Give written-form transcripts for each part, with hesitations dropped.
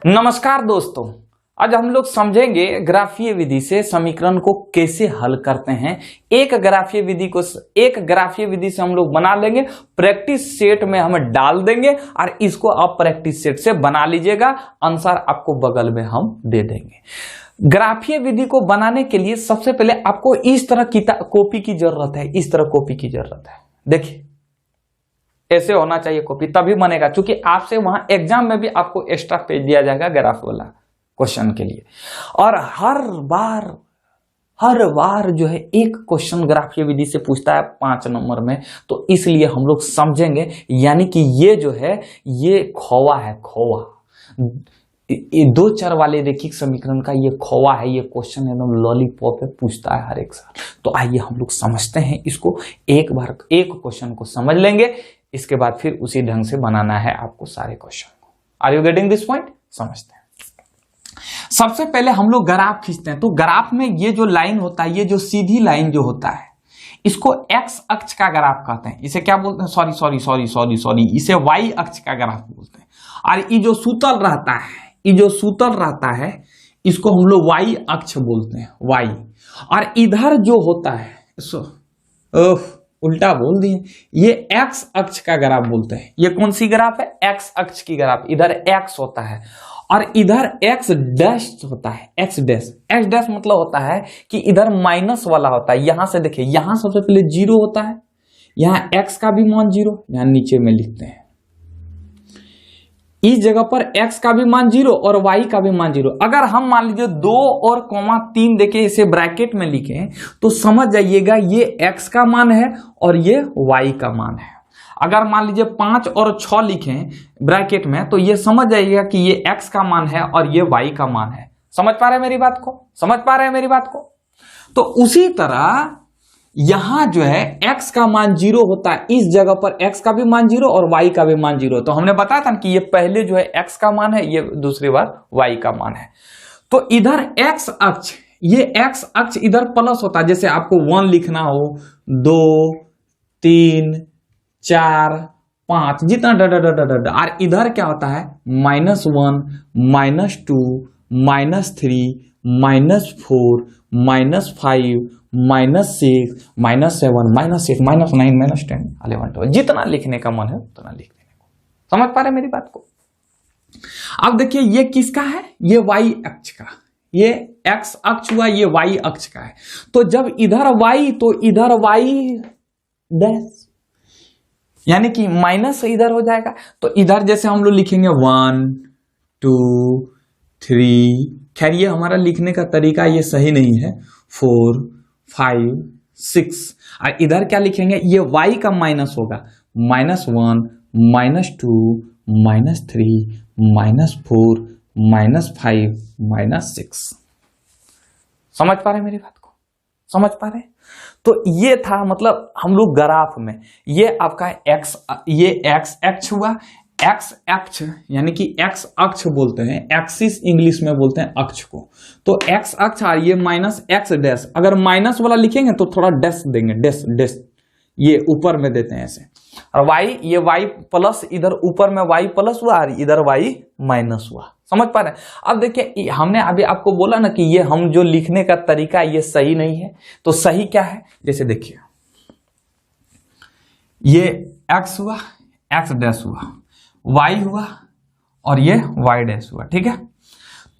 नमस्कार दोस्तों, आज हम लोग समझेंगे ग्राफीय विधि से समीकरण को कैसे हल करते हैं। एक ग्राफीय विधि से हम लोग बना लेंगे, प्रैक्टिस सेट में हम डाल देंगे और इसको आप प्रैक्टिस सेट से बना लीजिएगा। आंसर आपको बगल में हम दे देंगे। ग्राफीय विधि को बनाने के लिए सबसे पहले आपको इस तरह कॉपी की जरूरत है। इस तरह कॉपी की जरूरत है। देखिए, ऐसे होना चाहिए कॉपी, तभी बनेगा। क्योंकि आपसे वहां एग्जाम में भी आपको एक्स्ट्रा पेज दिया जाएगा ग्राफ वाला क्वेश्चन के लिए। और हर बार जो है एक क्वेश्चन ग्राफीय विधि से पूछता है 5 नंबर में, तो इसलिए हम लोग समझेंगे। यानी कि ये जो है ये खोवा है, खोवा। ये 2 चर वाले रेखिक समीकरण का ये खोवा है। ये क्वेश्चन एकदम लॉलीपॉप है, पूछता है हर एक साल। तो आइए हम लोग समझते हैं इसको। एक बार एक क्वेश्चन को समझ लेंगे, इसके बाद फिर उसी ढंग से बनाना है आपको सारे क्वेश्चन को। Are you getting this point? समझते हैं। सबसे पहले हम लोग ग्राफ खींचते हैं। तो ग्राफ में ये जो लाइन होता है, ये जो सीधी लाइन जो होता है, इसको एक्स अक्ष का ग्राफ कहते हैं। इसे क्या बोलते हैं? सॉरी, इसे वाई अक्ष का ग्राफ बोलते हैं। और ये जो सूतल रहता है, इसको हम लोग वाई अक्ष बोलते हैं, वाई। और इधर जो होता है, उल्टा बोल दिए, ये एक्स अक्ष का ग्राफ बोलते हैं। ये कौन सी ग्राफ है? एक्स अक्ष की ग्राफ। इधर एक्स होता है और इधर एक्स डैश होता है। एक्स डैश मतलब होता है कि इधर माइनस वाला होता है। यहां से देखिए, यहां सबसे पहले 0 होता है, यहां एक्स का भी मान 0, यहां नीचे में लिखते हैं। इस जगह पर x का भी मान 0 और y का भी मान 0। अगर हम मान लीजिए 2 और 3 देके इसे ब्रैकेट में लिखें, तो समझ जाइएगा ये x का मान है और ये y का मान है। अगर मान लीजिए 5 और 6 लिखें ब्रैकेट में, तो ये समझ जाइएगा कि ये x का मान है और ये y का मान है। समझ पा रहे हैं मेरी बात को? तो उसी तरह यहां जो है x का मान 0 होता है। इस जगह पर x का भी मान 0 और y का भी मान 0। तो हमने बताया था कि ये पहले जो है x का मान है, ये दूसरी बार y का मान है। तो इधर x अक्ष, ये x अक्ष इधर प्लस होता है। जैसे आपको 1 लिखना हो, 2, 3, 4, 5, जितना और इधर क्या होता है? -1, -2, -3, -4, -5, -6, -7, -8, -9, -10, 11, 12, जितना लिखने का मन है उतना लिख देने को। समझ पा रहे मेरी बात को? अब देखिए, ये किसका है? ये y अक्ष का। ये x अक्ष हुआ, ये y अक्ष का है। तो जब इधर y, तो इधर y डैश, यानी कि माइनस इधर हो जाएगा। तो इधर जैसे हम लोग लिखेंगे 1, 2, 3, खैर ये हमारा लिखने का तरीका ये सही नहीं है, 4, 5, 6। और इधर क्या लिखेंगे? ये y का माइनस होगा, -1, -2, -3, -4, -5, -6। समझ पा रहे मेरी बात को? समझ पा रहे? तो ये था, मतलब हम लोग ग्राफ में ये आपका ये x अक्ष हुआ। x अक्ष यानी कि x अक्ष बोलते हैं, एक्सिस इंग्लिश में बोलते हैं अक्ष को। तो x अक्ष और ये -x डैश। अगर माइनस वाला लिखेंगे तो थोड़ा डैश देंगे, डैश ये ऊपर में देते हैं ऐसे। और y, ये y प्लस, इधर ऊपर में y प्लस हुआ और इधर y माइनस हुआ। समझ पा रहे हैं? अब देखिए, हमने अभी आपको बोला ना कि ये हम जो लिखने का तरीका ये सही नहीं है। तो सही क्या है? जैसे देखिए, ये x हुआ, x डैश हुआ, y हुआ और ये y डैश हुआ। ठीक है?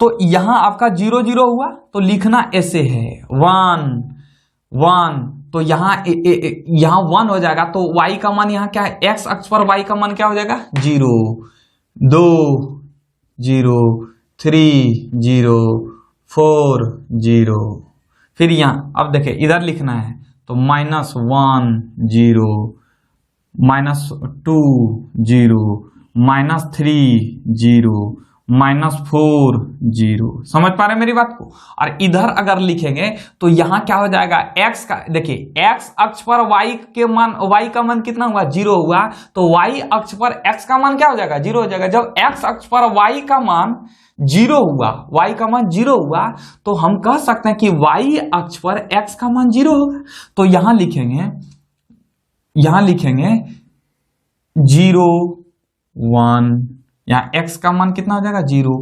तो यहां आपका 0, 0 हुआ, तो लिखना ऐसे है 1, 1। तो यहां 1 हो जाएगा। तो y का मान यहां क्या है? x अक्ष पर y का मान क्या हो जाएगा? 0, 2, 0, 3, 0, 4, 0। फिर यहां अब देखिए, इधर लिखना है तो -1, 0, -2, 0, -3, 0, -4, 0। समझ पा रहे हैं मेरी बात को? और इधर अगर लिखेंगे तो यहां क्या हो जाएगा? x का, देखिए x अक्ष पर y का मान कितना हुआ? 0 हुआ। तो y अक्ष पर x का मान क्या हो जाएगा? 0 हो जाएगा। जब x अक्ष पर y का मान 0 हुआ, तो हम कह सकते हैं कि y अक्ष पर x का मान 0 होगा। तो यहां लिखेंगे 0, 1, यहाँ x का मान कितना हो जाएगा 0,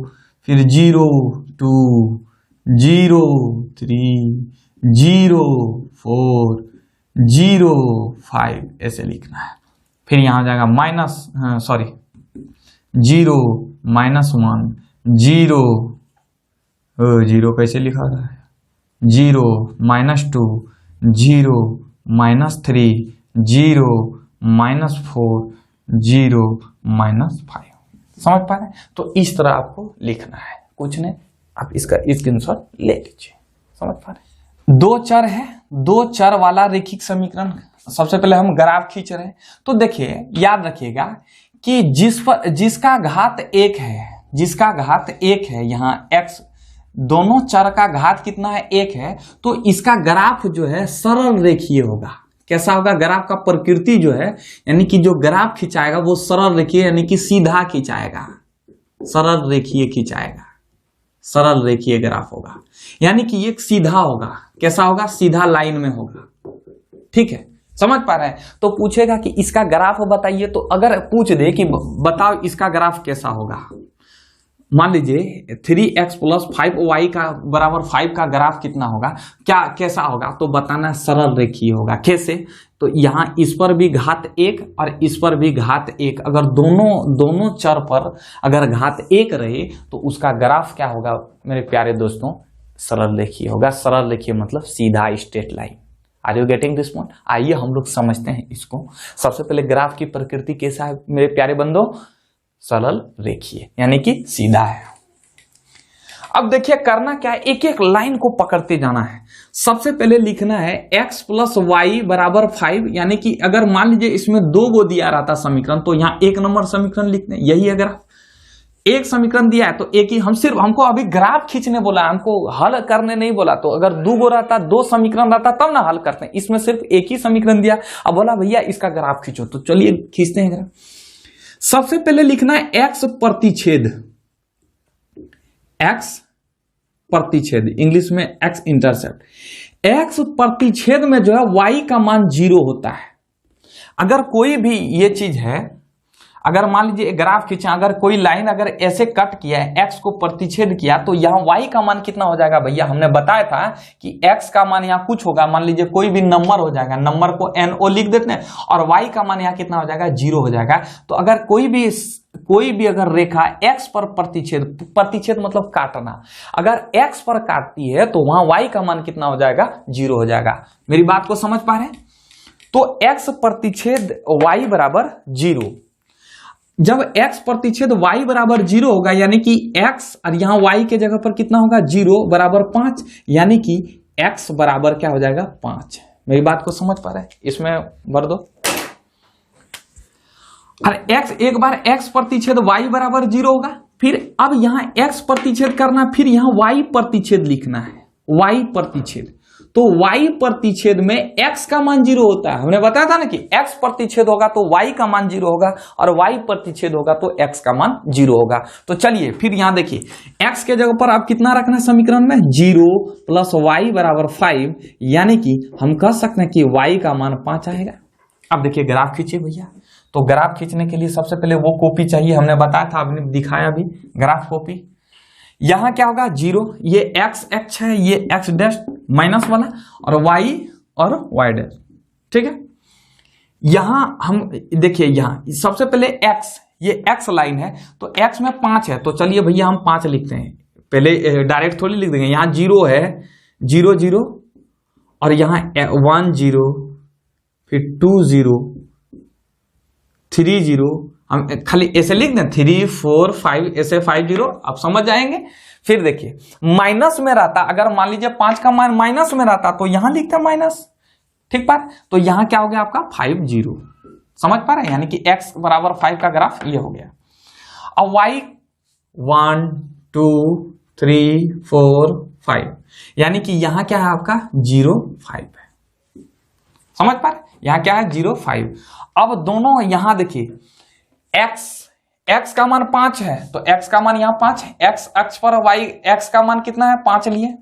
फिर 0 2 0 3 0 4 0 5 ऐसे लिखना है। फिर यहां आ जाएगा माइनस 0 -1 0 0 कैसे लिखा रहा है 0 -2 0 -3 0 -4 0 -5 समझ पा रहे हैं। तो इस तरह आपको लिखना है, कुछ नहीं, आप इसका स्क्रीनशॉट ले लीजिए। समझ पा रहे हैं। दो चर है, दो चर वाला रेखिक समीकरण। सबसे पहले हम ग्राफ खींच रहे हैं, तो देखिए याद रखिएगा कि जिसका घात 1 है, जिसका घात 1 है, यहाँ x दोनों चर का घात कितना है 1 है, तो इसका ग्राफ जो है सरल रेखीय होगा। कैसा होगा ग्राफ का प्रकृति जो है, यानी कि जो ग्राफ खिंचाएगा वो सरल रेखीय यानी कि सीधा खिंचाएगा, सरल रेखीय खिंचाएगा, सरल रेखीय ग्राफ होगा, यानी कि ये सीधा होगा। कैसा होगा सीधा लाइन में होगा। ठीक है, समझ पा रहे हैं। तो पूछेगा कि इसका ग्राफ बताइए, तो अगर पूछ दे कि बताओ इसका ग्राफ कैसा होगा, मान लीजिए 3x + 5y का बराबर 5 का ग्राफ कितना होगा, क्या कैसा होगा, तो बताना सरल रेखीय होगा। कैसे, तो यहां इस पर भी घात 1 और इस पर भी घात 1, अगर दोनों चर पर अगर घात 1 रहे तो उसका ग्राफ क्या होगा मेरे प्यारे दोस्तों, सरल रेखीय होगा। सरल रेखीय मतलब सीधा straight line. Are you getting this point. आइए हम लोग समझते हैं इसको। सबसे पहले ग्राफ की प्रकृति कैसा है मेरे प्यारे बंदों, सरल रेखीय यानी कि सीधा है। अब देखिए करना क्या है, एक एक लाइन को पकड़ते जाना है। सबसे पहले लिखना है x + y = 5, यानी कि अगर मान लीजिए इसमें 2 गो दिया रहता समीकरण, तो यहाँ 1 नंबर समीकरण लिखते हैं, यही है ग्राफ। एक समीकरण दिया है तो एक ही, हमको अभी ग्राफ खींचने बोला, हमको हल करने नहीं बोला। तो अगर 2 गो रहता, 2 समीकरण रहता तब ना हल करते हैं। इसमें सिर्फ एक ही समीकरण दिया, अब बोला भैया इसका ग्राफ खींचो, तो चलिए खींचते हैं ग्राफ। सबसे पहले लिखना है x प्रतिच्छेद, x प्रतिच्छेद, इंग्लिश में x इंटरसेप्ट। x प्रतिच्छेद में जो है y का मान 0 होता है। अगर कोई भी ये चीज है, अगर मान लीजिए ग्राफ खींचा, अगर कोई लाइन अगर ऐसे कट किया है, x को प्रतिच्छेद किया, तो यहाँ y का मान कितना हो जाएगा भैया, हमने बताया था कि x का मान यहाँ कुछ होगा, मान लीजिए कोई भी नंबर हो जाएगा, नंबर को NO लिख देते हैं, और y का मान यहाँ कितना हो जाएगा 0 हो जाएगा। तो अगर कोई भी अगर रेखा x पर प्रतिच्छेद मतलब काटना, अगर x पर काटती है तो वहां y का मान कितना हो जाएगा 0 हो जाएगा। मेरी बात को समझ पा रहे हैं। तो x प्रतिच्छेद y = 0, जब x प्रतिच्छेद y = 0 होगा, यानी कि x और यहां y के जगह पर कितना होगा 0 = 5, यानी कि x बराबर क्या हो जाएगा 5। मेरी बात को समझ पा रहे हैं, इसमें भर दो। और x एक बार x प्रतिच्छेद y = 0 होगा, फिर अब यहां x प्रतिच्छेद करना, फिर यहां y प्रतिच्छेद लिखना है, y प्रतिच्छेद। तो y प्रतिच्छेद में x का मान 0 होता है। हमने बताया था ना कि x प्रतिच्छेद होगा तो y का मान 0 होगा, और y प्रतिच्छेद होगा तो x का मान 0 होगा। तो चलिए फिर यहां देखिए, x के जगह पर आप कितना रखना है समीकरण में 0 + y = 5, यानी कि हम कह सकते हैं कि y का मान 5 आएगा। अब देखिए ग्राफ खींचिए भैया। तो ग्राफ खींचने के लिए सबसे पहले वो कॉपी चाहिए, हमने बताया था, आपने दिखाया भी ग्राफ कॉपी। यहां क्या होगा 0, ये x x है, ये x डैश माइनस वाला, और y और y डैश। ठीक है, यहां हम देखिए, यहां सबसे पहले x, ये x लाइन है, तो x में 5 है, तो चलिए भैया हम 5 लिखते हैं। पहले डायरेक्ट थोड़ी लिख देंगे, यहां 0 है, 0 0, और यहां 1 0, फिर 2 0, 3 0, हम खाली ऐसे लिख दें 3 4 5, ऐसे 5 0, आप समझ जाएंगे। फिर देखिए माइनस में रहता, अगर मान लीजिए 5 का मान माइनस में रहता तो यहां लिखते माइनस। ठीक बात, तो यहां क्या हो गया आपका 5 0। समझ पा रहे हैं, यानी कि x = 5 का ग्राफ ये हो गया। अब y 1 2 3 4 5, यानी कि यहां क्या है आपका 0 5 है। समझ पा रहे, यहां क्या है 0 5। अब दोनों यहां देखिए, x का मान 5 है, तो x का मान यहाँ 5 है, x अक्ष पर x का मान कितना है 5 लिए,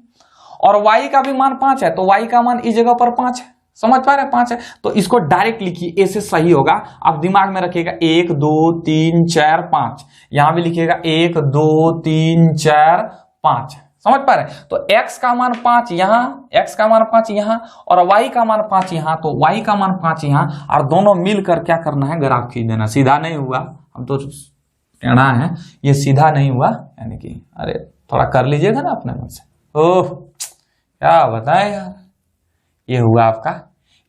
और y का भी मान 5 है, तो y का मान इस जगह पर 5 है। समझ पा रहे हैं? 5 है तो इसको डायरेक्ट लिखिए, ऐसे सही होगा। आप दिमाग में रखिएगा 1 2 3 4 5, यहां भी लिखिएगा 1 2 3 4 5। समझ पा रहे हैं? तो x का मान 5 यहाँ, x का मान 5 यहाँ और y का मान 5 यहाँ, तो y का मान 5 यहाँ, और दोनों मिलकर क्या करना है, ग्राफ खींच देना। सीधा नहीं हुआ, हम तो टेढ़ा है, ये सीधा नहीं हुआ, यानी कि अरे थोड़ा कर लीजिएगा ना अपने मन से। ओह क्या बताएं यार, ये हुआ आपका,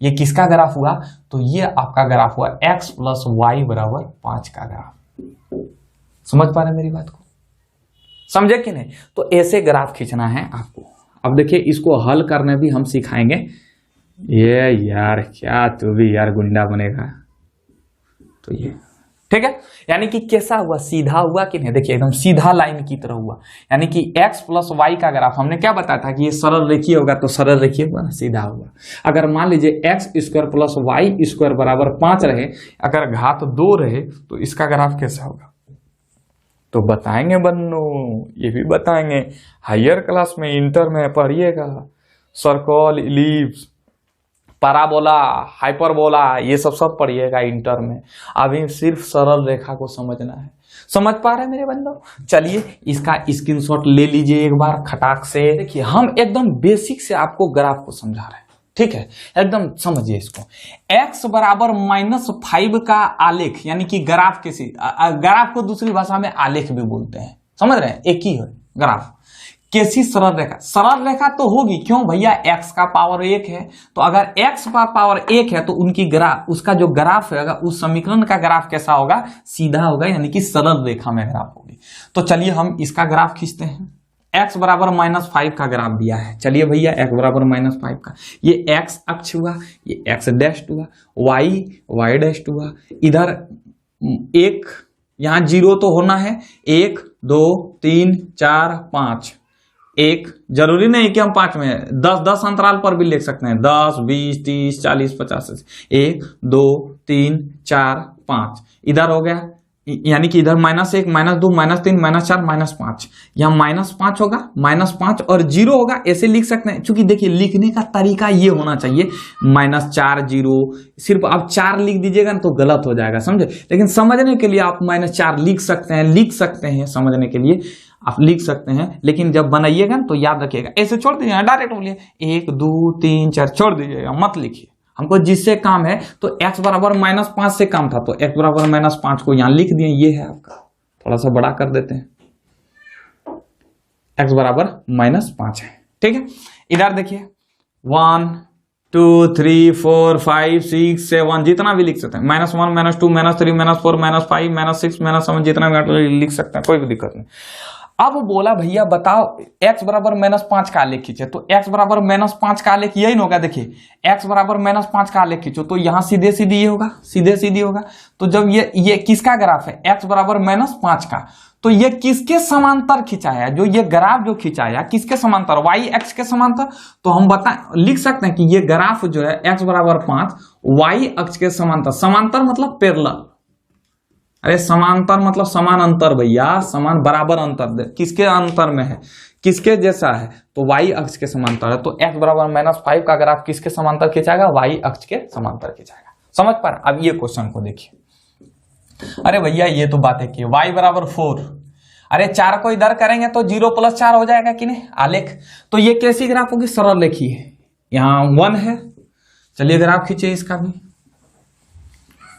ये किसका ग्राफ हुआ, तो ये आपका ग्राफ हुआ x प्लस वाई बराबर 5 का ग्राफ। समझ पा रहे मेरी बात को? समझे कि नहीं? तो ऐसे ग्राफ खींचना है आपको। अब देखिए इसको हल करने भी हम सिखाएंगे। ये यार क्या तू भी यार गुंडा बनेगा, तो ये ठीक है, यानी कि कैसा हुआ, सीधा हुआ कि नहीं? देखिए एकदम सीधा लाइन की तरह हुआ, यानी कि x प्लस वाई का ग्राफ हमने क्या बताया था कि ये सरल रेखीय होगा, तो सरल रेखीय हुआ ना, सीधा हुआ। अगर मान लीजिए x square plus y square बराबर 5 रहे, अगर घात 2 रहे, तो इसका ग्राफ कैसा होगा, तो बताएंगे बन्नो, ये भी बताएंगे। हायर क्लास में, इंटर में पढ़िएगा, सर्कल, इलिप्स, पैराबोला, हाइपरबोला, ये सब पढ़िएगा इंटर में। अभी सिर्फ सरल रेखा को समझना है। समझ पा रहे हैं मेरे बंदो? चलिए इसका स्क्रीनशॉट ले लीजिए एक बार खटाक से। देखिए हम एकदम बेसिक से आपको ग्राफ को समझा रहे हैं, ठीक है, एकदम समझिए इसको। x बराबर -5 का आलेख, यानी कि ग्राफ ग्राफ को दूसरी भाषा में आलेख भी बोलते हैं, समझ रहे हैं, एक ही है ग्राफ। कैसी सरल रेखा, सरल रेखा तो होगी, क्यों भैया, x का पावर 1 है, तो अगर x का पावर 1 है तो उनकी ग्राफ, उसका जो ग्राफ है उस समीकरण का ग्राफ कैसा होगा, सीधा होगा, यानी कि सरल रेखा में ग्राफ होगी। तो चलिए हम इसका ग्राफ खींचते हैं। x बराबर -5 का ग्राफ दिया है, चलिए भैया x बराबर -5 का, ये x अक्ष हुआ, ये x डैश हुआ, y डैश हुआ, इधर 1 यहाँ 0 तो होना है, 1 2 3 4 5, 1 जरूरी नहीं कि हम 5 में 10 अंतराल पर भी लिख सकते हैं, 10 20 30 40 50, 1 2 3 4 5, इधर हो गया, यानी कि इधर -1 -2 -3 -4 -5, यहाँ -5 होगा, -5 और 0 होगा, ऐसे लिख सकते हैं। क्योंकि देखिए लिखने का तरीका ये होना चाहिए, -4 0, सिर्फ आप 4 लिख दीजिएगा ना तो गलत हो जाएगा, समझे? लेकिन समझने के लिए आप -4 लिख सकते हैं, समझने के लिए आप लिख सकते हैं, लेकिन जब बनाइएगा तो याद रखिएगा, ऐसे छोड़ दीजिएगा, डायरेक्ट बोलिए 1 2 3 4 छोड़ दीजिएगा, मत लिखिए। हमको जिससे काम है, तो x बराबर -5 से काम था, तो x बराबर -5 को यहां लिख दिए, ये है आपका, थोड़ा सा बड़ा कर देते हैं, x बराबर -5 है, ठीक है। इधर देखिए 1 2 3 4 5 6 7, जितना भी लिख सकते हैं, -1 -2 -3 -4 -5 -6 -7, जितना भी लिख सकते हैं, कोई भी दिक्कत नहीं। अब बोला भैया बताओ x बराबर -5 का आलेख खींचे, तो x बराबर -5 का आलेख यही होगा। देखिए x बराबर -5 का आलेख खींचो तो यहाँ सीधे सीधी ये होगा, सीधे सीधी होगा। तो जब ये किसका ग्राफ है, x बराबर -5 का, तो ये किसके समांतर खिंचाया, जो ये ग्राफ जो खिंचाया किसके समांतर, y x के समांतर। तो हम लिख सकते हैं कि ये ग्राफ जो है x बराबर 5 y अक्ष के समांतर, समांतर मतलब पैरेलल, अरे समांतर मतलब समान अंतर भैया, समान बराबर अंतर, किसके अंतर में है, किसके जैसा है, तो y अक्ष के समांतर है। तो x बराबर -5 का ग्राफ किसके समांतर खिंचाएगा, y अक्ष के समांतर खिंचाएगा। समझ पा रहे? अब ये क्वेश्चन को देखिए, अरे भैया ये तो बात है कि y बराबर 4, अरे 4 को इधर करेंगे तो 0 + 4 हो जाएगा कि नहीं आलेख। तो ये कैसी ग्राफ होगी, सरल रेखी है, यहाँ 1 है। चलिए ग्राफ खींचिए इसका भी,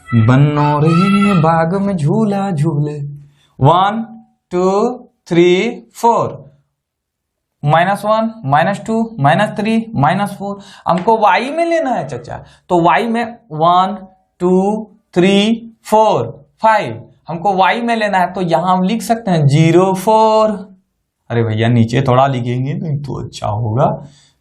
बन्नो रे बाग में झूला झूले, 1 2 3 4, -1 -2 -3 -4, हमको y में लेना है चाचा, तो y में 1 2 3 4 5, हमको y में लेना है, तो यहां हम लिख सकते हैं 0 4। अरे भैया नीचे थोड़ा लिखेंगे नहीं तो अच्छा होगा,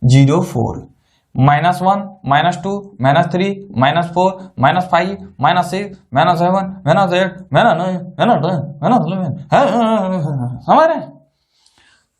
0 4, -1 -2 -3 -4 -5 -6 -7 -8 समझ रहे हैं?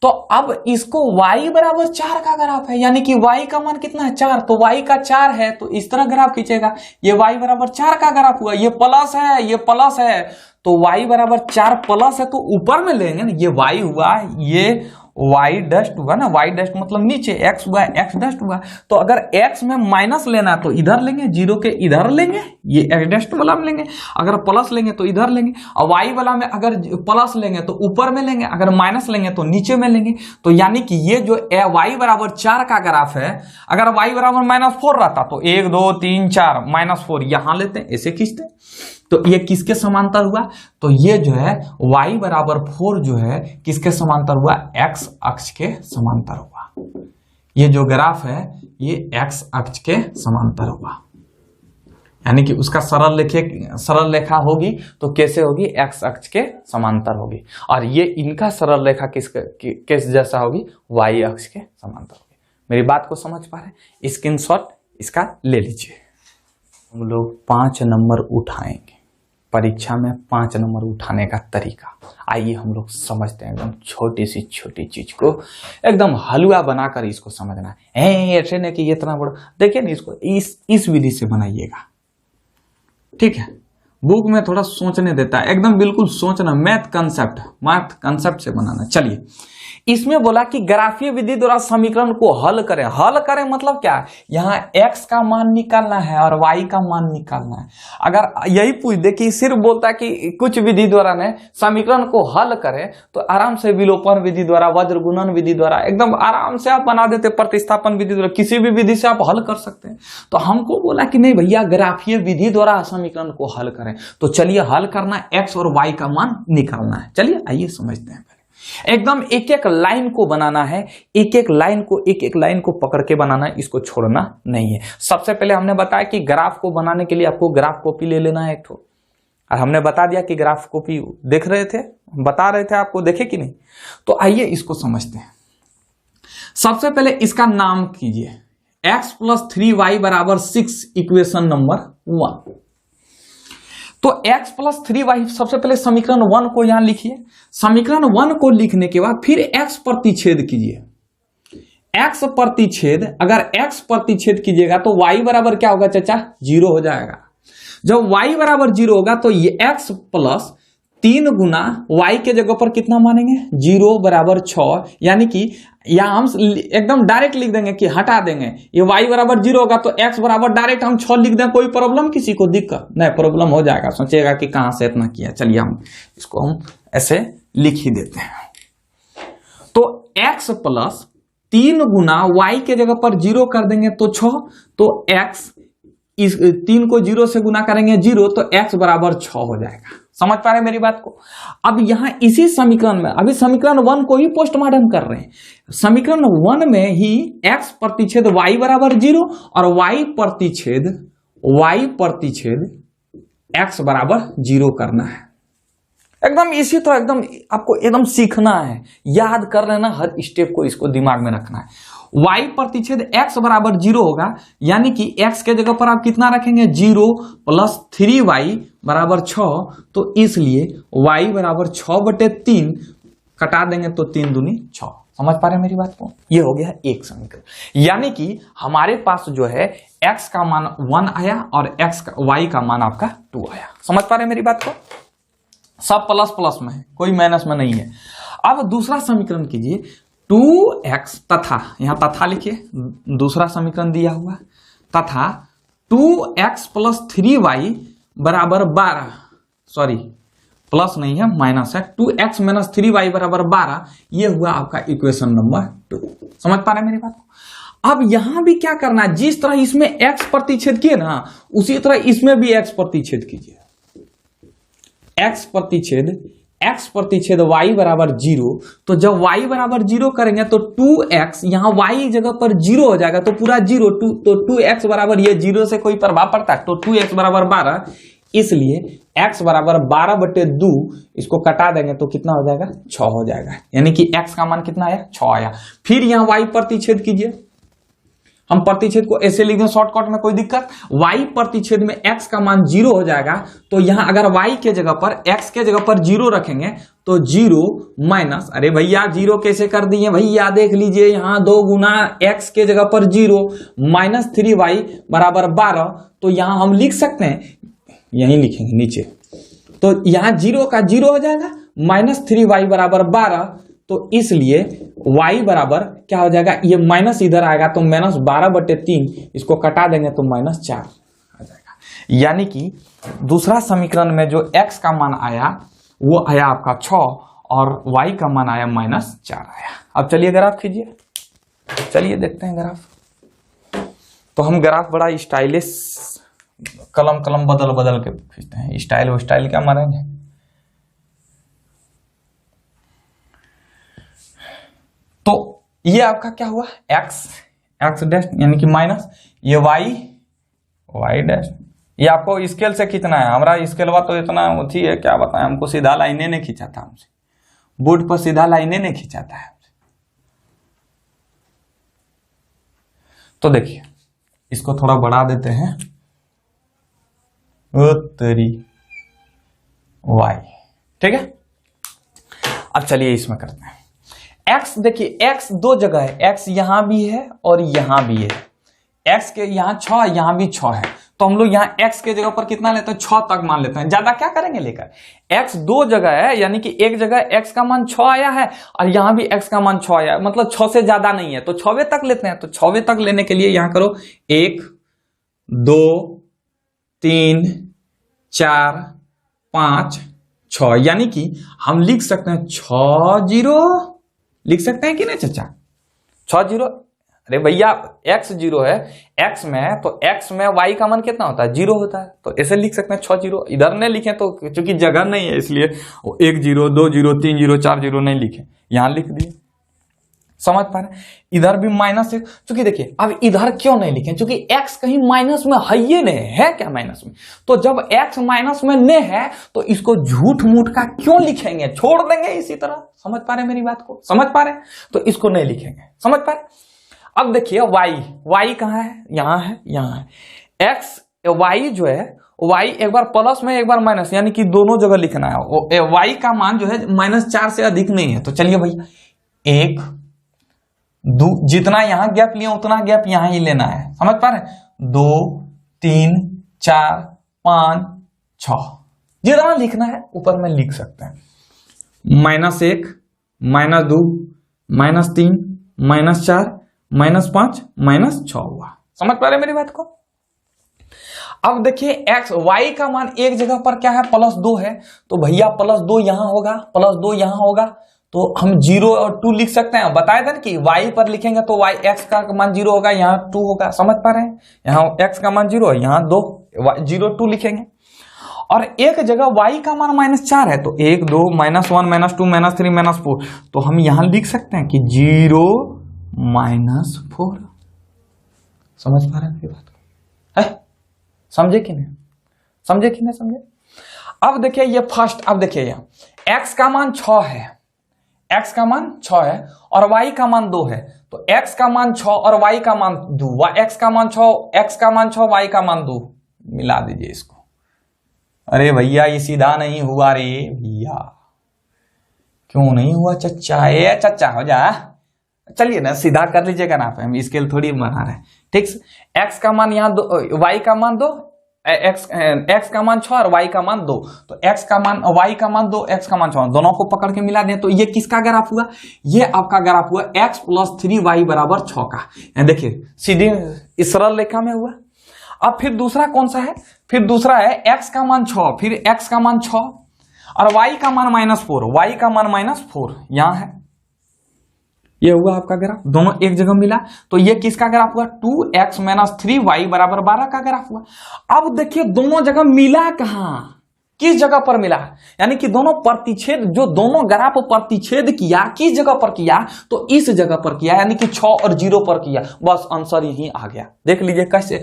तो अब इसको y बराबर 4 का ग्राफ है, यानी कि y का मान कितना है, 4, तो y का 4 है, तो इस तरह ग्राफ खींचेगा। ये y बराबर 4 का ग्राफ हुआ, ये प्लस है, ये प्लस है, तो y बराबर 4 प्लस है, तो ऊपर में लेंगे ना, ये y हुआ, ये वाई डस्ट हुआ ना, वाई डस्ट मतलब नीचे, एक्स हुआ एक्स डस्ट हुआ। तो अगर एक्स में माइनस लेना है तो इधर लेंगे, जीरो के इधर लेंगे, ये एक्स डस्ट वाला में लेंगे। अगर प्लस लेंगे तो इधर लेंगे, और वाई वाला में अगर प्लस लेंगे तो ऊपर में लेंगे, अगर माइनस लेंगे तो नीचे में लेंगे। तो यानी कि ये जो वाई बराबर 4 का ग्राफ है, अगर वाई बराबर -4 रहता तो 1 2 3 4 -4 यहां लेते हैं, ऐसे खींचते हैं। तो ये किसके समांतर हुआ? तो ये जो है y बराबर 4 जो है किसके समांतर हुआ? x अक्ष के समांतर हुआ। ये जो ग्राफ है ये x अक्ष के समांतर हुआ, यानी कि उसका सरल रेखा होगी तो कैसे होगी? x अक्ष के समांतर होगी। और ये इनका सरल रेखा किस जैसा होगी? y अक्ष के समांतर होगी। मेरी बात को समझ पा रहे हैं? स्क्रीनशॉट इसका ले लीजिए। हम लोग 5 नंबर उठाएंगे परीक्षा में, 5 नंबर उठाने का तरीका आइए हम लोग समझते हैं। एकदम छोटी सी छोटी चीज को एकदम हलवा बनाकर इसको समझना है। ऐसे नहीं कि इतना बड़ा, देखिए ना इसको इस विधि से बनाइएगा, ठीक है? बुक में थोड़ा सोचने देता है, एकदम बिल्कुल सोचना, मैथ कंसेप्ट से बनाना। चलिए, इसमें बोला कि ग्राफीय विधि द्वारा समीकरण को हल करें। हल करें मतलब क्या? यहाँ x का मान निकालना है और y का मान निकालना है। अगर यही पूछ दे कि सिर्फ बोलता है कि कुछ विधि द्वारा ने समीकरण को हल करें, तो आराम से विलोपन विधि द्वारा, वज्र गुणन विधि द्वारा एकदम आराम से आप बना देते, प्रतिस्थापन विधि द्वारा, किसी भी विधि से आप हल कर सकते हैं। तो हमको बोला कि नहीं भैया, ग्राफीय विधि द्वारा समीकरण को हल करें। तो चलिए हल करना, x और y का मान निकालना है। चलिए आइए समझते हैं। एकदम एक एक लाइन को बनाना है, एक एक लाइन को पकड़ के बनाना है, इसको छोड़ना नहीं है। सबसे पहले हमने बताया कि ग्राफ को बनाने के लिए आपको ग्राफ कॉपी ले लेना है एक ठो, और हमने बता दिया कि ग्राफ कॉपी देख रहे थे, बता रहे थे आपको, देखे कि नहीं? तो आइए इसको समझते हैं। सबसे पहले इसका नाम कीजिए, x + 3y = 6, इक्वेशन नंबर 1। तो x + 3y, सबसे पहले समीकरण 1 को यहां लिखिए। समीकरण 1 को लिखने के बाद फिर x प्रतिच्छेद कीजिए। x प्रतिच्छेद, अगर x प्रतिच्छेद कीजिएगा तो y बराबर क्या होगा चाचा? 0 हो जाएगा। जब y बराबर 0 होगा तो ये x + 3 गुना y के जगह पर कितना मानेंगे? 0 बराबर 6, यानी कि यहां हम एकदम डायरेक्ट लिख देंगे कि हटा देंगे, ये y बराबर 0 होगा तो x बराबर डायरेक्ट हम 6 लिख दें। कोई प्रॉब्लम, किसी को दिक्कत नहीं? प्रॉब्लम हो जाएगा, सोचेगा कि कहां से इतना किया। चलिए हम इसको हम ऐसे लिख ही देते हैं। तो x + 3 गुना y के जगह पर 0 कर देंगे तो 6, तो x इस 3 को 0 से गुना करेंगे 0, तो x बराबर 6 हो जाएगा। समझ पा रहे हैं मेरी बात को? अब यहां इसी समीकरण में, अभी समीकरण 1 को ही पोस्टमार्टम कर रहे हैं। समीकरण 1 में ही x प्रतिच्छेद y बराबर 0 और y प्रतिच्छेद x बराबर 0 करना है। एकदम इसी तरह एकदम आपको एकदम सीखना है, याद कर लेना, हर स्टेप को इसको दिमाग में रखना है। y प्रतिच्छेद x बराबर 0 होगा, यानी कि x के जगह पर आप कितना रखेंगे? 0 + 3y बराबर 6, तो इसलिए y बराबर 6/3 कटा देंगे तो 3 दूनी 6। समझ पा रहे हैं मेरी बात को? ये हो गया एक समीकरण। यानी कि हमारे पास जो है x का मान 1 आया और y का मान आपका 2 आया। समझ पा रहे हैं मेरी बात को? सब प्लस में है, कोई माइनस में नहीं है। अब दूसरा समीकरण कीजिए, 2x तथा, यहां तथा लिखिए, दूसरा समीकरण दिया हुआ, तथा 2x + 3y बराबर 12, सॉरी प्लस नहीं है, माइनस है, 2x - 3y बराबर 12, ये हुआ आपका इक्वेशन नंबर 2। समझ पा रहे हैं मेरी बात को? अब यहां भी क्या करना है, जिस तरह इसमें x प्रतिच्छेद किए ना, उसी तरह इसमें भी x प्रतिच्छेद कीजिए। x प्रतिच्छेद y बराबर 0, तो जब y बराबर 0 करेंगे तो 2x, यहां y जगह पर 0 हो जाएगा तो पूरा 0, तो 2x बराबर, ये 0 से कोई प्रभाव पड़ता है, तो 2x बराबर 12, इसलिए x बराबर 12/2, इसको कटा देंगे तो कितना हो जाएगा? 6 हो जाएगा। यानी कि x का मान कितना आया? 6 आया। फिर यहां y प्रतिच्छेद कीजिए, हम प्रतिच्छेद को ऐसे लिख दें शॉर्टकट में, कोई दिक्कत? y प्रतिच्छेद में x का मान 0 हो जाएगा, तो यहां अगर y के जगह पर, x के जगह पर 0 रखेंगे तो 0 माइनस, अरे भैया 0 कैसे कर दिए भैया? देख लीजिए, यहां 2 गुना x के जगह पर 0 - 3y बराबर 12, तो यहां हम लिख सकते हैं, यहीं लिखेंगे नीचे, तो यहां 0 का 0 हो जाएगा, -3y बराबर 12, तो इसलिए y बराबर क्या हो जाएगा, ये माइनस इधर आएगा तो -12/3, इसको कटा देंगे तो -4 आ जाएगा। यानी कि दूसरा समीकरण में जो x का मान आया वो आया आपका 6 और y का मान आया -4 आया। अब चलिए ग्राफ खींचिए, चलिए देखते हैं ग्राफ। तो हम ग्राफ बड़ा स्टाइलिश कलम बदल के खींचते हैं, स्टाइल क्या मारेंगे। तो ये आपका क्या हुआ, x डैश यानी कि माइनस, ये y डैश, ये आपको स्केल से खींचना है। हमारा स्केलवा तो इतना थी है, क्या बताएं, हमको सीधा लाइने ने खींचा था, हमसे बोर्ड पर सीधा लाइने ने खींचा था। तो देखिए इसको थोड़ा बढ़ा देते हैं, तेरी y, ठीक है। अब चलिए इसमें करते हैं x। देखिए x दो जगह है, x यहां भी है और यहां भी है। x के यहां 6, यहां भी 6 है, तो हम लोग यहां x के जगह पर कितना लेते हैं, 6 तक मान लेते हैं। ज्यादा क्या करेंगे लेकर, x दो जगह है, यानी कि एक जगह x का मान 6 आया है और यहां भी x का मान 6 आया है, मतलब 6 से ज्यादा नहीं है, तो 6वें तक लेते हैं। तो 6वें तक लेने के लिए यहां करो 1 2 3 4 5 6, यानी कि हम लिख सकते हैं 6 0, लिख सकते हैं कि नहीं चाचा, 6 0। अरे भैया x 0 है, x में है तो x में y का मान कितना होता है, 0 होता है, तो ऐसे लिख सकते हैं 6 0। इधर नहीं लिखे तो क्योंकि जगह नहीं है इसलिए 1 0 2 0 3 0 4 0 नहीं लिखे, यहां लिख दिए। समझ पा रहे, इधर भी -1, क्योंकि देखिए अब इधर क्यों नहीं लिखे, क्योंकि x कहीं माइनस में है, ये नहीं है क्या माइनस में, तो जब x माइनस में नहीं है तो इसको झूठ मूठ का क्यों लिखेंगे, छोड़ देंगे इसी तरह। समझ पा रहे मेरी बात को, समझ पा रहे, तो इसको नहीं लिखेंगे। समझ पा रहे। अब देखिए y कहां है, यहां है, यहां है। x y जो है, y एक बार प्लस में एक बार माइनस, यानी कि दोनों जगह लिखना है। y का मान जो है -4 से अधिक नहीं है, तो चलिए भैया 1 2, जितना यहां गैप लिया उतना गैप यहां ही लेना है। समझ पा रहे, 2 3 4 5 6, जितना लिखना है ऊपर में लिख सकते हैं। -1 -2 -3 -4 -5 -6 हुआ। समझ पा रहे मेरी बात को। अब देखिए y का मान एक जगह पर क्या है, +2 है, तो भैया +2 यहां होगा, +2 यहां होगा, तो हम 0 और 2 लिख सकते हैं। बताया था कि y पर लिखेंगे तो y x का मान 0 होगा, यहाँ 2 होगा। समझ पा रहे हैं, यहाँ x का मान 0 है, यहाँ 2 0 2 लिखेंगे। और एक जगह y का मान -4 है, तो 1 2 -1 -2 -3 -4, तो हम यहां लिख सकते हैं कि 0 -4। समझ पा रहे हैं बात को, है? समझे कि नहीं, समझे कि नहीं समझे। अब देखिए ये फर्स्ट, अब देखिए यहाँ x का मान 6 है, x का मान 6 है और y का मान 2 है, तो x का मान 6 और y का मान 2, x का मान 6 y का मान 2, मिला दीजिए इसको। अरे भैया ये सीधा नहीं हुआ रे भैया, क्यों नहीं हुआ चच्चा, ये चच्चा हो जा, चलिए ना सीधा कर लीजिएगा ना, हम स्केल थोड़ी बना रहे हैं, ठीक से। x का मान यहाँ 2, y का मान 2, x का मान 6 और y का मान 2, तो x का मान y का मान 2, x का मान 6, दोनों को पकड़ के मिला दें तो ये किसका ग्राफ हुआ, ये आपका ग्राफ हुआ x + 3y = 6 का। देखिए सीधी सरल रेखा में हुआ। अब फिर दूसरा कौन सा है, फिर दूसरा है x का मान 6, फिर x का मान 6 और y का मान -4, y का मान -4 यहां है। ये हुआ आपका ग्राफ, दोनों एक जगह मिला, तो ये किसका ग्राफ हुआ, 2x - 3y = 12 का ग्राफ हुआ। अब देखिए दोनों जगह मिला कहां, किस जगह पर मिला, यानी कि दोनों प्रतिच्छेद, जो दोनों ग्राफ प्रतिच्छेद किया किस जगह पर किया, तो इस जगह पर किया, यानी कि 6 और 0 पर किया। बस आंसर यही आ गया। देख लीजिए कैसे,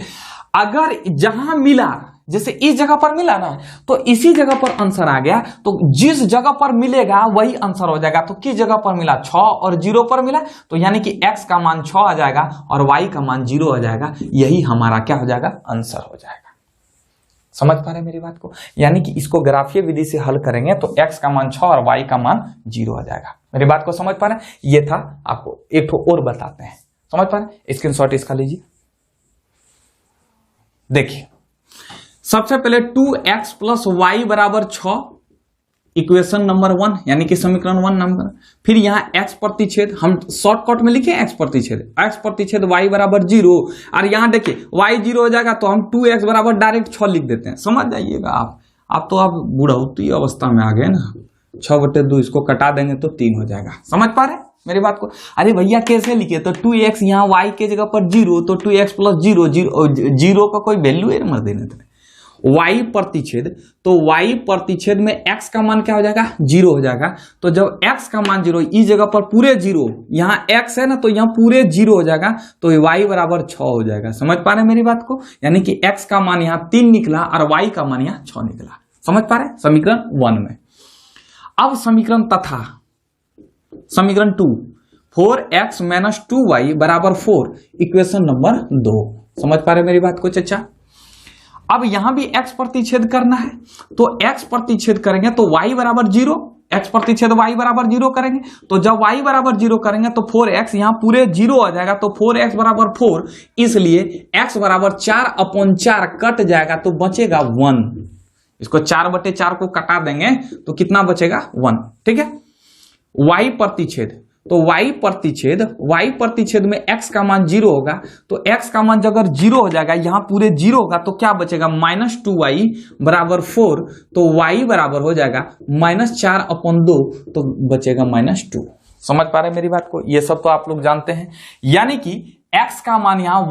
अगर जहां मिला, जैसे इस जगह पर मिला ना, तो इसी जगह पर आंसर आ गया, तो जिस जगह पर मिलेगा वही आंसर हो जाएगा। तो किस जगह पर मिला, 6 और 0 पर मिला, तो यानी कि x का मान 6 आ जाएगा और y का मान 0 आ जाएगा, यही हमारा क्या हो जाएगा, आंसर हो जाएगा। समझ पा रहे मेरी बात को, यानी कि इसको ग्राफीय विधि से हल करेंगे तो x का मान 6 और y का मान 0 आ जाएगा। मेरी बात को समझ पा रहे, ये था, आपको एक और बताते हैं। समझ पा रहे, स्क्रीनशॉट इसका लीजिए। देखिए सबसे पहले 2x + y = 6, इक्वेशन नंबर 1 यानी कि समीकरण 1 नंबर। फिर यहाँ x प्रतिच्छेद हम शॉर्टकट में लिखे x प्रतिच्छेद y बराबर 0, और यहाँ देखिए y 0 हो जाएगा तो हम 2x बराबर डायरेक्ट 6 लिख देते हैं। समझ जाइएगा आप तो आप बुढ़ौती अवस्था में आ गए ना। 6/2 इसको कटा देंगे तो 3 हो जाएगा। समझ पा रहे मेरी बात को? अरे भैया कैसे लिखे? तो 2x यहाँ y के जगह पर 0, तो 2x प्लस 0 का कोई वैल्यू है मर देने थे। y प्रतिच्छेद, तो y प्रतिच्छेद में x का मान क्या हो जाएगा? 0 हो जाएगा। तो जब x का मान 0, इस जगह पर पूरे 0, यहाँ x है ना तो यहाँ पूरे 0 हो जाएगा, तो y बराबर 6 हो जाएगा। समझ पा रहे मेरी बात को? यानी कि x का मान यहाँ 3 निकला और y का मान यहाँ 6 निकला। समझ पा रहे समीकरण 1 में। अब समीकरण तथा समीकरण 2, 4x - 2y बराबर 4, इक्वेशन नंबर 2। समझ पा रहे मेरी बात को चचा? अब यहां भी x प्रतिच्छेद करना है, तो x प्रतिच्छेद करेंगे तो y बराबर 0, x प्रतिच्छेद y बराबर 0 करेंगे, तो जब y बराबर 0 करेंगे तो 4x यहां पूरे 0 आ जाएगा, तो 4x बराबर 4, इसलिए x बराबर 4/4 कट जाएगा तो बचेगा 1। इसको 4/4 को कटा देंगे तो कितना बचेगा? 1। ठीक है। y प्रतिच्छेद, तो y प्रतिच्छेद में x का मान 0 होगा, तो x का मान अगर 0 हो जाएगा, यहां पूरे 0 होगा, तो क्या बचेगा? -2y बराबर 4, तो y बराबर हो जाएगा -4/2, तो बचेगा -2। समझ पा रहे मेरी बात को? ये सब तो आप लोग जानते हैं। यानी कि x का मान यहाँ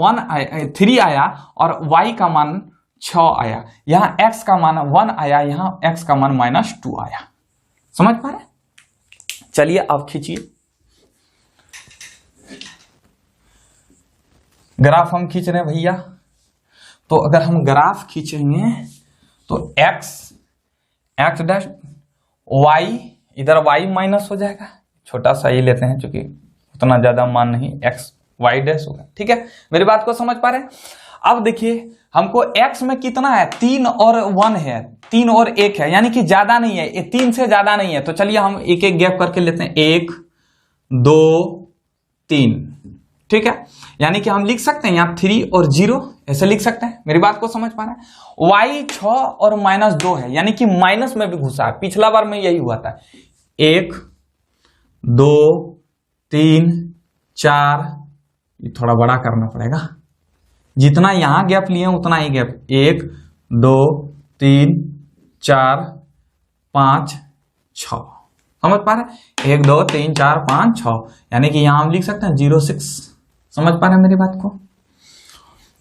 3 आया और y का मान 6 आया, यहाँ x का मान 1 आया, यहाँ x का मान -2 आया। समझ पा रहे? चलिए अब खींचिए ग्राफ। हम खींच रहे हैं भैया, तो अगर हम ग्राफ खींचेंगे तो x डैश y, इधर y माइनस हो जाएगा, छोटा सा ही लेते हैं क्योंकि उतना ज्यादा मान नहीं, x y डैश होगा। ठीक है, मेरी बात को समझ पा रहे हैं? अब देखिए हमको x में कितना है? 3 और 1 है, 3 और 1 है, यानी कि ज्यादा नहीं है, ये 3 से ज्यादा नहीं है। तो चलिए हम एक एक गैप करके लेते हैं, 1 2 3। ठीक है, यानी कि हम लिख सकते हैं यहाँ 3 और 0 ऐसे लिख सकते हैं। मेरी बात को समझ पा रहे हैं? y 6 और -2 है, यानी कि माइनस में भी घुसा है, पिछला बार में यही हुआ था। 1 2 3 4, ये थोड़ा बड़ा करना पड़ेगा, जितना यहां गैप लिए उतना ही गैप, 1 2 3 4 5 6। समझ पा रहे? 1 2 3 4 5 6, यानी कि यहां हम लिख सकते हैं 0 6। समझ पा रहे हैं मेरी बात को?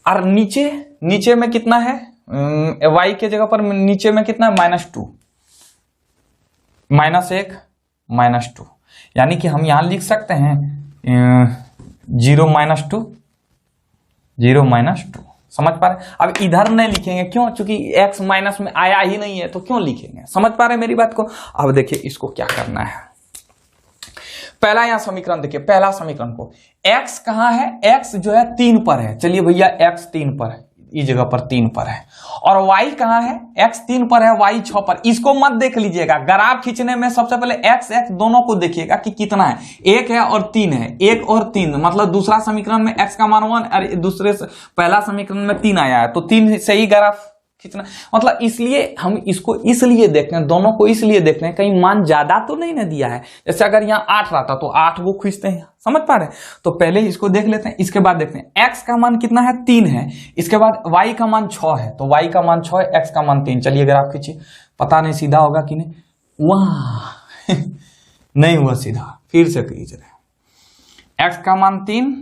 और नीचे में कितना है? y के जगह पर नीचे में कितना है? -2, -1 -2, यानी कि हम यहां लिख सकते हैं 0 -2। समझ पा रहे? अब इधर नहीं लिखेंगे, क्यों? क्योंकि x माइनस में आया ही नहीं है, तो क्यों लिखेंगे? समझ पा रहे मेरी बात को? अब देखिए इसको क्या करना है। पहला यहां समीकरण देखिए, पहला समीकरण को x कहां है? x जो है 3 पर है। चलिए भैया x 3 पर है, इस जगह पर 3 पर है। और y कहां है? x 3 पर है, y 6 पर। इसको मत देख लीजिएगा, ग्राफ खींचने में सबसे पहले x दोनों को देखिएगा कि कितना है। 1 है और 3 है, 1 और 3, मतलब दूसरा समीकरण में x का मान 1 और दूसरे पहला समीकरण में 3 आया है, तो 3 से ही ग्राफ खींचना। मतलब इसलिए हम इसको इसलिए देख रहे हैं, दोनों को इसलिए देख रहे हैं कहीं मान ज्यादा तो नहीं ना दिया है। जैसे अगर यहाँ 8 रहता तो 8 वो खींचते हैं। समझ पा रहे? तो पहले इसको देख लेते हैं, इसके बाद देखते हैं x का मान कितना है? 3 है। इसके बाद y का मान 6 है, तो y का मान 6 है, x का मान 3। चलिए ग्राफ खींचिए, पता नहीं सीधा होगा कि नहीं। वाह नहीं हुआ सीधा, फिर से खींच रहे। x का मान 3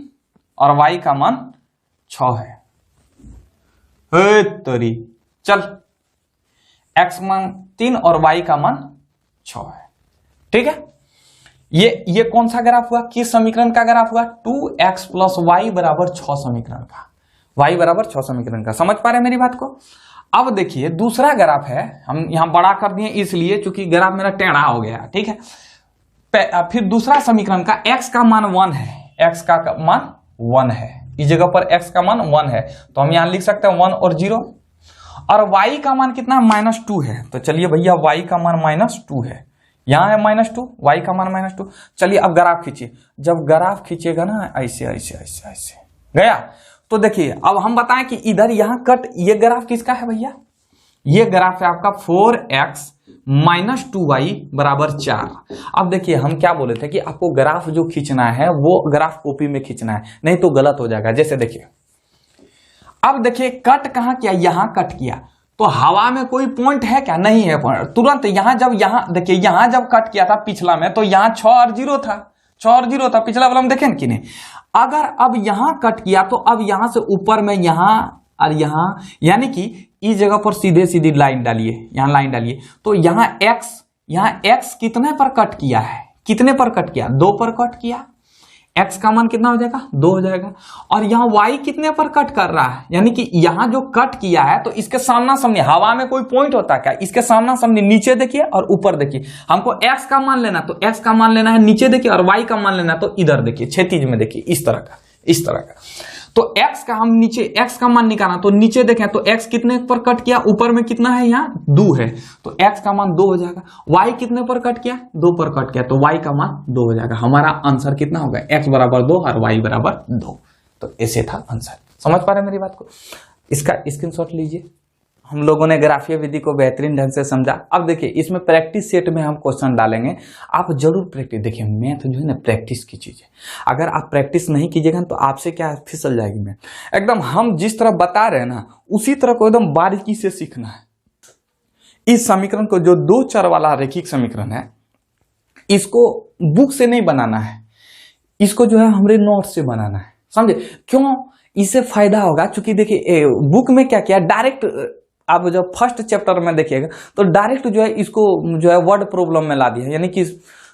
और y का मान 6 है। तोरी चल, x मान 3 और y का मान 6 है। ठीक है, ये कौन सा ग्राफ हुआ? किस समीकरण का ग्राफ हुआ? 2x + y बराबर 6 समीकरण का, y बराबर 6 समीकरण का। समझ पा रहे मेरी बात को? अब देखिए दूसरा ग्राफ है, हम यहां बड़ा कर दिए इसलिए क्योंकि ग्राफ मेरा टेढ़ा हो गया। ठीक है, फिर दूसरा समीकरण का x का मान 1 है, x का मान 1 है, इस जगह पर x का मान 1 है, तो हम यहां लिख सकते हैं 1 और 0। और y का मान कितना? -2 है। तो चलिए भैया y का मान -2 है, यहां है -2, y का मान -2। चलिए अब ग्राफ खींचिए, जब ग्राफ खींचेगा ना ऐसे ऐसे ऐसे ऐसे गया, तो देखिए अब हम बताएं कि इधर यहां कट, ये ग्राफ किसका है भैया? ये ग्राफ है आपका 4x -2y बराबर 4। अब देखिए हम क्या बोले थे कि आपको ग्राफ जो खींचना है वो ग्राफ कॉपी में खींचना है, नहीं तो गलत हो जाएगा। जैसे देखिए, अब देखिए कट कहाँ किया, यहां कट किया, तो हवा में कोई पॉइंट है क्या, नहीं है पॉइंट। तुरंत यहां जब देखिए यहां जब कट किया था पिछला में, तो यहां 6 और 0 था, 6 और 0 था पिछला वाला में, देखें कि नहीं। अगर अब यहां कट किया तो अब यहां से ऊपर में यहां और यहां, यानी कि इस जगह पर सीधे सीधी लाइन डालिए, यहां लाइन डालिए, तो यहां x कितने पर कट किया है, कितने पर कट किया, 2 पर कट किया, x का मान कितना हो जाएगा, 2 हो जाएगा। और यहाँ y कितने पर कट कर रहा है, यानी कि यहाँ जो कट किया है तो इसके सामना सामने, हवा में कोई पॉइंट होता है क्या, इसके सामना सामने, नीचे देखिए और ऊपर देखिए। हमको x का मान लेना, तो x का मान लेना है नीचे देखिए, और y का मान लेना तो इधर देखिए, क्षैतिज में देखिए, इस तरह का, इस तरह का। तो x का हम नीचे, x का मान निकालना, तो नीचे देखें तो x कितने पर कट किया, ऊपर में कितना है, यहाँ 2 है, तो x का मान 2 हो जाएगा। y कितने पर कट किया, 2 पर कट किया, तो y का मान 2 हो जाएगा। हमारा आंसर कितना होगा, x बराबर 2 और y बराबर 2। तो ऐसे था आंसर। समझ पा रहे हैं मेरी बात को? इसका स्क्रीनशॉट लीजिए। हम लोगों ने ग्राफीय विधि को बेहतरीन ढंग से समझा। अब देखिए इसमें प्रैक्टिस सेट में हम क्वेश्चन डालेंगे, आप जरूर प्रैक्टिस, देखिए मैथ जो है ना प्रैक्टिस की चीज है। अगर आप प्रैक्टिस नहीं कीजिएगा तो आपसे क्या फिसल जाएगी मैथ। एकदम हम जिस तरह बता रहे हैं ना उसी तरह को एकदम बारीकी से सीखना है। इस समीकरण को, जो 2 चर वाला रैखिक समीकरण है, इसको बुक से नहीं बनाना है, इसको जो है हमारे नोट से बनाना है, समझे? क्यों? इससे फायदा होगा, क्योंकि देखिए बुक में क्या किया, डायरेक्ट आप जब फर्स्ट चैप्टर में देखिएगा तो डायरेक्ट जो है इसको जो है वर्ड प्रॉब्लम में ला दिया है, यानी कि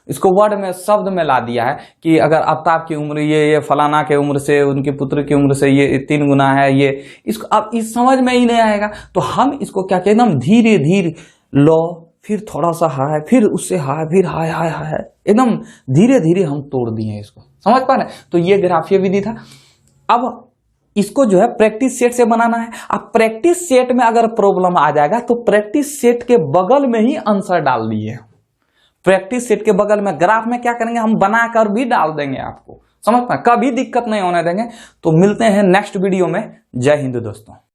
इसको वर्ड में, शब्द में ला दिया है कि अगर आफ्ताब की उम्र ये फलाना के उम्र से, उनके पुत्र की उम्र से ये 3 गुना है, ये इसको अब इस समझ में ही नहीं आएगा। तो हम इसको क्या कहते हैं, एकदम धीरे धीरे लो, फिर थोड़ा सा हाय, फिर उससे हाय, फिर हाय हाय हाय, एकदम धीरे धीरे हम तोड़ दिए इसको। समझ पा रहे? तो ये ग्राफीय विधि था। अब इसको जो है प्रैक्टिस सेट से बनाना है। अब प्रैक्टिस सेट में अगर प्रॉब्लम आ जाएगा तो प्रैक्टिस सेट के बगल में ही आंसर डाल दिए। प्रैक्टिस सेट के बगल में ग्राफ में क्या करेंगे, हम बनाकर भी डाल देंगे आपको। समझ पाए? कभी दिक्कत नहीं होने देंगे। तो मिलते हैं नेक्स्ट वीडियो में। जय हिंद दोस्तों।